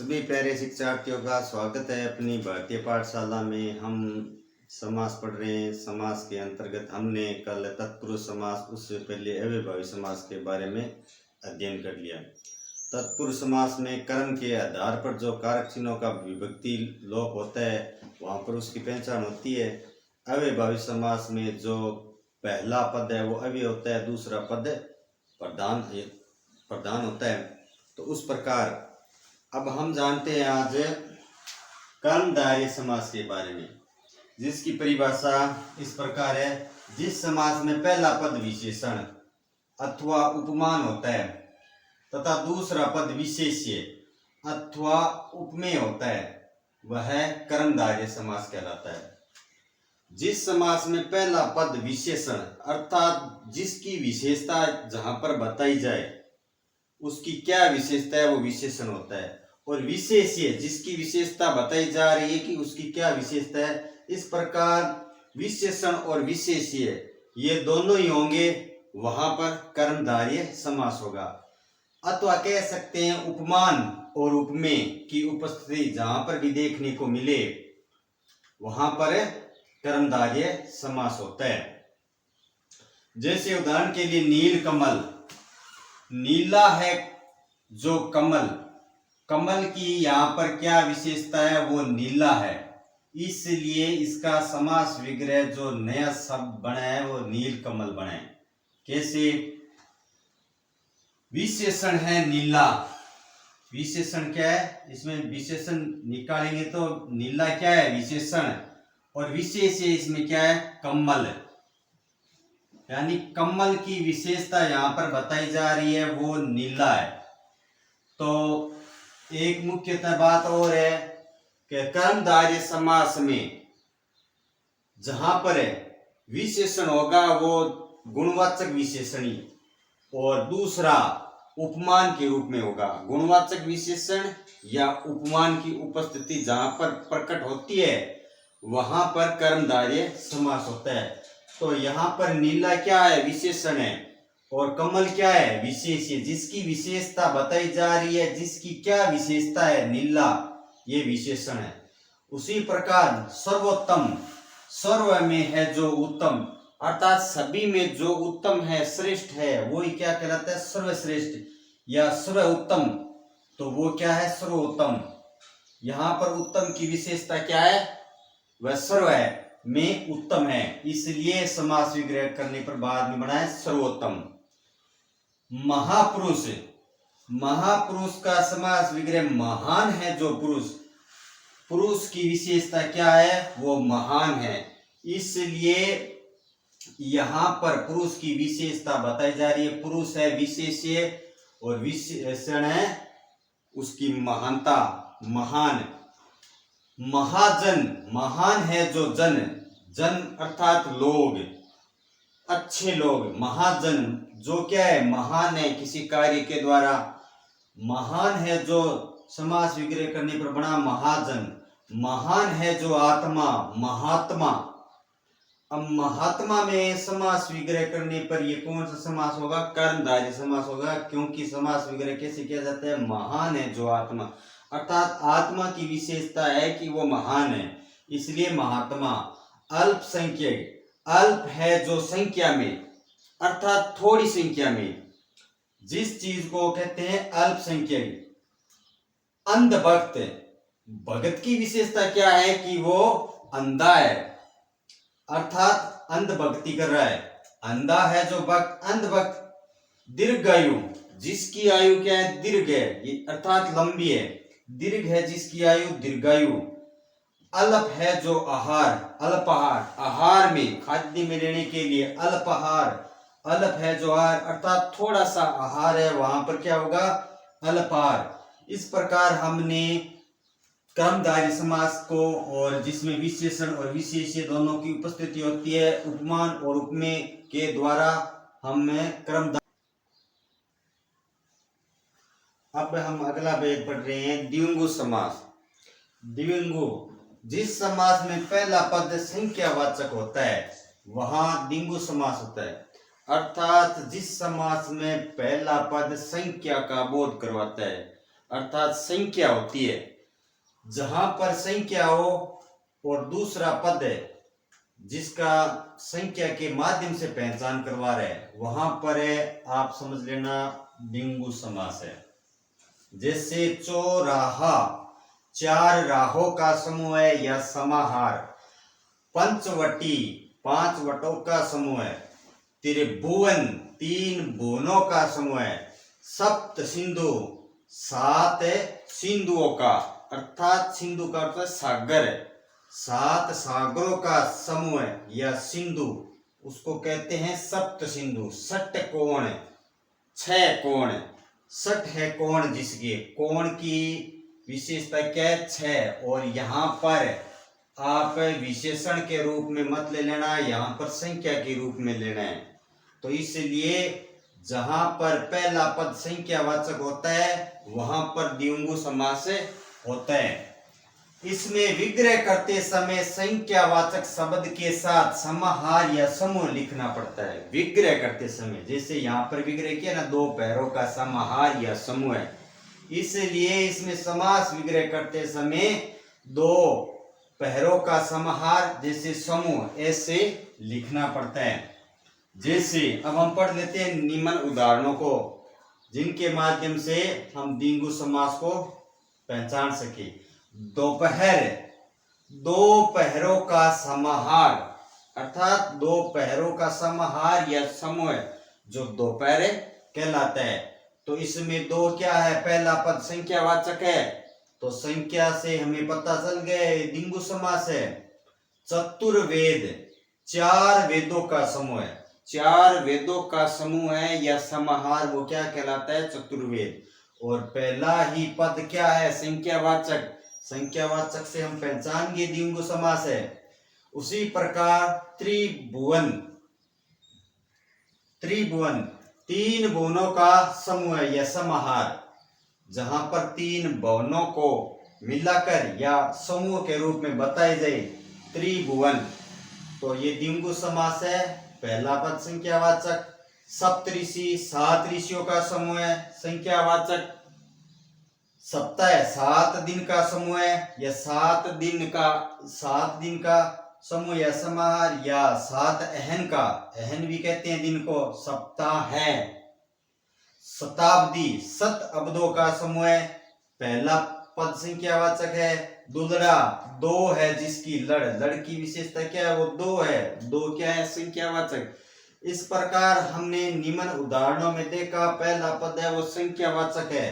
सभी प्यारे शिक्षार्थियों का स्वागत है अपनी भारतीय पाठशाला में। हम समास पढ़ रहे हैं। समास के अंतर्गत हमने कल तत्पुरुष समास, उससे पहले अव्ययभावी समास के बारे में अध्ययन कर लिया। तत्पुरुष समास में कर्म के आधार पर जो कारक चिन्हों का विभक्ति लोप होता है वहाँ पर उसकी पहचान होती है। अव्ययभावी समास में जो पहला पद है वो अव्यय होता है, दूसरा पद प्रधान होता है। तो उस प्रकार अब हम जानते हैं आज कर्मधारय समास के बारे में, जिसकी परिभाषा इस प्रकार है। जिस समास में पहला पद विशेषण अथवा उपमान होता है तथा दूसरा पद विशेष्य अथवा उपमेय होता है वह कर्मधारय समास कहलाता है। जिस समास में पहला पद विशेषण अर्थात जिसकी विशेषता जहां पर बताई जाए उसकी क्या विशेषता है वो विशेषण होता है, और विशेष्य जिसकी विशेषता बताई जा रही है कि उसकी क्या विशेषता है। इस प्रकार विशेषण और विशेष्य ये दोनों ही होंगे, वहां पर कर्मधारय समास होगा। अथवा कह सकते हैं उपमान और उपमेय की उपस्थिति जहां पर भी देखने को मिले वहां पर कर्मधारय समास होता है। जैसे उदाहरण के लिए नील कमल, नीला है जो कमल, कमल की यहाँ पर क्या विशेषता है वो नीला है, इसलिए इसका समास विग्रह जो नया शब्द बना है वो नील कमल बना है। कैसे? विशेषण है नीला, विशेषण क्या है, इसमें विशेषण निकालेंगे तो नीला क्या है विशेषण, और विशेष्य इसमें क्या है कमल, यानी कमल की विशेषता यहाँ पर बताई जा रही है वो नीला है। तो एक मुख्यतः बात और है कि कर्मधारय समास में जहां पर विशेषण होगा वो गुणवाचक विशेषणी और दूसरा उपमान के रूप में होगा। गुणवाचक विशेषण या उपमान की उपस्थिति जहां पर प्रकट होती है वहां पर कर्मधारय समास होता है। तो यहाँ पर नीला क्या है विशेषण है और कमल क्या है विशेष्य, जिसकी विशेषता बताई जा रही है, जिसकी क्या विशेषता है नीला, ये विशेषण है। उसी प्रकार सर्वोत्तम, सर्व में है जो उत्तम, अर्थात सभी में जो उत्तम है श्रेष्ठ है वही क्या कहलाता है सर्वश्रेष्ठ या सर्वोत्तम, तो वो क्या है सर्वोत्तम। यहाँ पर उत्तम की विशेषता क्या है वह सर्व है, में उत्तम है, इसलिए समास विग्रह करने पर बाद में बना है सर्वोत्तम। महापुरुष, महापुरुष का समास विग्रह महान है जो पुरुष, पुरुष की विशेषता क्या है वो महान है, इसलिए यहाँ पर पुरुष की विशेषता बताई जा रही है। पुरुष है विशेष्य और विशेषण है उसकी महानता महान। महाजन, महान है जो जन, जन अर्थात लोग, अच्छे लोग, महाजन जो क्या है महान है किसी कार्य के द्वारा। महान है जो समास विग्रह करने पर बना महाजन। महान है जो आत्मा, महात्मा। अब महात्मा में समास विग्रह करने पर ये कौन सा समास होगा कर्मधारय समास होगा, क्योंकि समास विग्रह कैसे किया जाता है महान है जो आत्मा, अर्थात आत्मा की विशेषता है कि वो महान है, इसलिए महात्मा। अल्पसंख्यक, अल्प है जो संख्या में अर्थात थोड़ी संख्या में, जिस चीज को कहते हैं अल्पसंख्यक। अंधभक्त, भगत की विशेषता क्या है कि वो अंधा है, अर्थात अंधभक्ति कर रहा है, अंधा है जो भक्त अंधभक्त। दीर्घायु, जिसकी आयु क्या है दीर्घ है अर्थात लंबी है, दीर्घ है जिसकी आयु दीर्घायु। अल्प है जो आहार, अल्पाहार, आहार में खाद्य में लेने के लिए अल्पाहार, अल्प है जो आहार अर्थात थोड़ा सा आहार है वहां पर क्या होगा अल्पाहार। इस प्रकार हमने कर्मधारय समास को, और जिसमें विशेषण और विशेष्य दोनों की उपस्थिति होती है उपमान और उपमेय के द्वारा, हमें कर्मधारय। अब हम अगला भेद पढ़ रहे हैं द्विगु समास। द्विगु, जिस समास में पहला पद संख्यावाचक होता है वहां द्विगु समास होता है, अर्थात जिस समास में पहला पद संख्या का बोध करवाता है अर्थात संख्या होती है। जहां पर संख्या हो और दूसरा पद है जिसका संख्या के माध्यम से पहचान करवा रहे हैं, वहां पर है, आप समझ लेना, द्विगु समास है। जैसे चौराहा, चार राहों का समूह है या समाहार। पंचवटी, पांच वटों का समूह है। त्रिभुवन, तीन भुवनों का समूह है। सप्त सिंधु, सात सिंधुओं का, अर्थात सिंधु का अर्थ सागर है, सात सागरों का समूह है या सिंधु, उसको कहते हैं सप्त सिंधु। षट कोण, छह कोण, षट है कोण, जिसके कोण की विशेषता क्या है, छह। और यहाँ पर आप विशेषण के रूप में मत ले लेना, यहाँ पर संख्या के रूप में लेना है। तो इसलिए जहां पर पहला पद संख्यावाचक होता है वहां पर द्विगु समास होता है। इसमें विग्रह करते समय संख्यावाचक शब्द के साथ समाहार या समूह लिखना पड़ता है। विग्रह करते समय, जैसे यहाँ पर विग्रह किया ना, दो पैरों का समाहार या समूह है, इसलिए इसमें समास विग्रह करते समय दो पैरों का समाहार जैसे समूह ऐसे लिखना पड़ता है। जैसे अब हम पढ़ लेते हैं निम्न उदाहरणों को, जिनके माध्यम से हम द्विगु समास को पहचान सके। दोपहर, दो पहरों का समाहार, अर्थात दो पहरों का समाहार या समूह जो दोपहर कहलाता है। तो इसमें दो क्या है, पहला पद संख्यावाचक है, तो संख्या से हमें पता चल गया द्विगु समास है। चतुर्वेद, चार वेदों का समूह है, चार वेदों का समूह है या समाहार, वो क्या कहलाता है, चतुर्वेद। और पहला ही पद क्या है, संख्यावाचक, संख्यावाचक से हम पहचान गए द्विगु समास है। उसी प्रकार त्रिभुवन, त्रिभुवन तीन भुवनों का समूह है या समाहार, जहां पर तीन भुवनों को मिलाकर या समूह के रूप में बताए जाए त्रिभुवन, तो ये द्विगु समास है। पहला पद संख्यावाचक। सप्तऋषि, सात ऋषियों का समूह है, संख्यावाचक। सप्ताह, सात दिन का समूह है या सात दिन का समूह या समाहार, या सात अहन का, अहन भी कहते हैं दिन को, सप्ताह है। शताब्दी, सत अब्दों का समूह है, पहला पद संख्यावाचक है। दुलड़ा, दो है जिसकी लड़ की विशेषता क्या है, वो दो है, दो क्या है, संख्यावाचक। इस प्रकार हमने निम्न उदाहरणों में देखा पहला पद है वो संख्यावाचक है।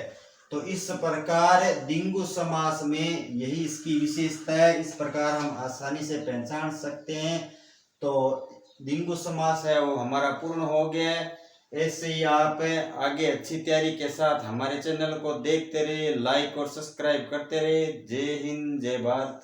तो इस प्रकार द्विगु समास में यही इसकी विशेषता है, इस प्रकार हम आसानी से पहचान सकते हैं। तो द्विगु समास है वो हमारा पूर्ण हो गया है। ऐसे ही आप आगे अच्छी तैयारी के साथ हमारे चैनल को देखते रहे, लाइक और सब्सक्राइब करते रहे। जय हिंद, जय भारत।